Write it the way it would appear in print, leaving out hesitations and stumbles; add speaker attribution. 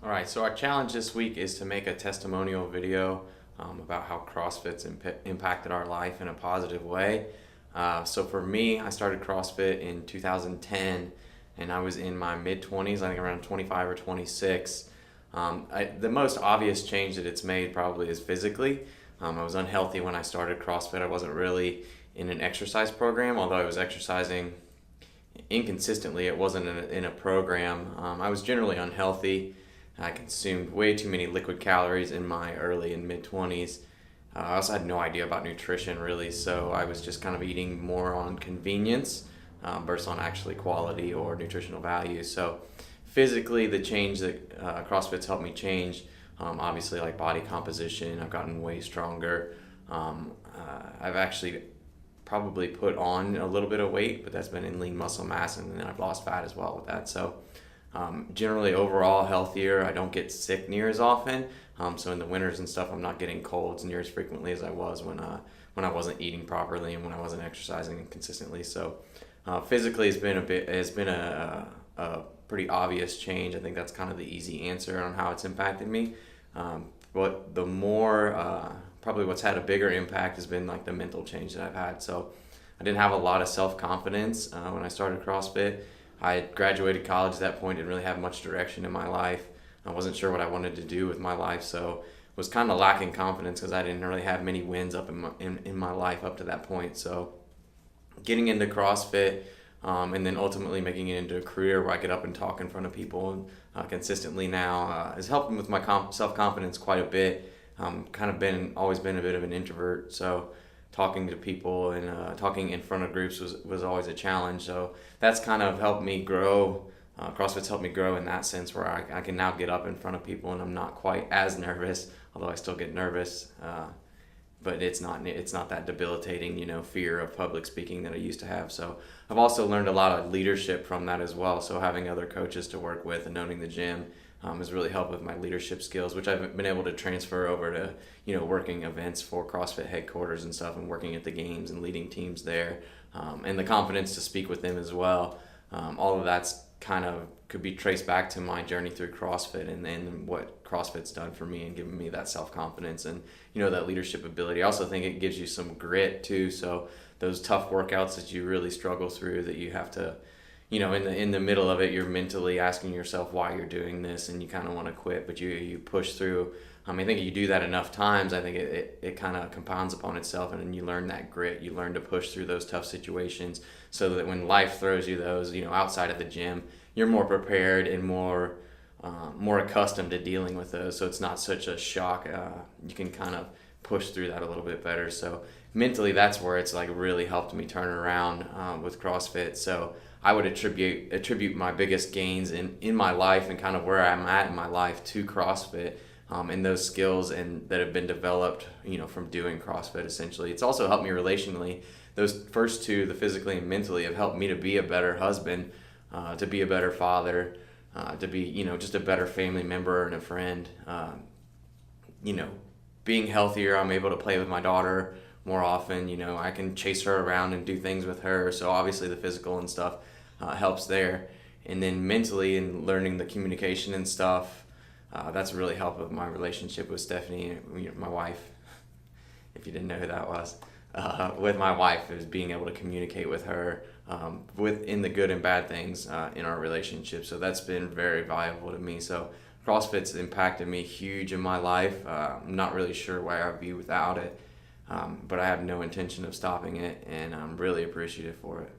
Speaker 1: All right, so our challenge this week is to make a testimonial video about how CrossFit's impacted our life in a positive way. So for me, I started CrossFit in 2010, and I was in my mid-20s, I think around 25 or 26. The most obvious change that it's made probably is physically. I was unhealthy when I started CrossFit. I wasn't really in an exercise program, although I was exercising inconsistently. It wasn't in a program. I was generally unhealthy. I consumed way too many liquid calories in my early and mid 20s. I also had no idea about nutrition really, so I was just kind of eating more on convenience versus on actually quality or nutritional value. So physically, the change that CrossFit's helped me change, obviously like body composition, I've gotten way stronger. I've actually probably put on a little bit of weight, but that's been in lean muscle mass, and then I've lost fat as well with that. So generally overall healthier. I don't get sick near as often. So in the winters and stuff, I'm not getting colds near as frequently as I was when I wasn't eating properly and when I wasn't exercising consistently. So physically, has been a pretty obvious change. I think that's kind of the easy answer on how it's impacted me. But the more probably what's had a bigger impact has been like the mental change that I've had. So I didn't have a lot of self-confidence when I started CrossFit. I had graduated college at that point, didn't really have much direction in my life. I wasn't sure what I wanted to do with my life, so was kind of lacking confidence because I didn't really have many wins up in my life up to that point. So getting into CrossFit and then ultimately making it into a career where I get up and talk in front of people consistently now is helping with my self-confidence quite a bit. Kind of always been a bit of an introvert, so talking to people and talking in front of groups was always a challenge. So that's kind of helped me grow. CrossFit's helped me grow in that sense where I can now get up in front of people and I'm not quite as nervous, although I still get nervous. But it's not that debilitating, fear of public speaking that I used to have. So I've also learned a lot of leadership from that as well. So having other coaches to work with and owning the gym has really helped with my leadership skills, which I've been able to transfer over to, working events for CrossFit headquarters and stuff and working at the games and leading teams there, and the confidence to speak with them as well. All of that's kind of could be traced back to my journey through CrossFit and then what CrossFit's done for me and given me that self-confidence and, that leadership ability. I also think it gives you some grit too. So those tough workouts that you really struggle through that you have to, in the middle of it, you're mentally asking yourself why you're doing this and you kind of want to quit, but you push through. I think if you do that enough times, I think it kind of compounds upon itself, and then you learn that grit. You learn to push through those tough situations so that when life throws you those, outside of the gym, you're more prepared and more accustomed to dealing with those. So it's not such a shock. You can kind of push through that a little bit better. So mentally, that's where it's like really helped me turn around with CrossFit. So I would attribute my biggest gains in my life and kind of where I'm at in my life to CrossFit. And those skills that have been developed, from doing CrossFit essentially. It's also helped me relationally. Those first two, the physically and mentally, have helped me to be a better husband, to be a better father, to be, just a better family member and a friend. Being healthier, I'm able to play with my daughter more often. I can chase her around and do things with her. So obviously the physical and stuff helps there. And then mentally and learning the communication and stuff, that's really helped with my relationship with Stephanie, my wife, if you didn't know who that was. With my wife, is being able to communicate with her in the good and bad things in our relationship. So that's been very valuable to me. So CrossFit's impacted me huge in my life. I'm not really sure where I'd be without it, but I have no intention of stopping it, and I'm really appreciative for it.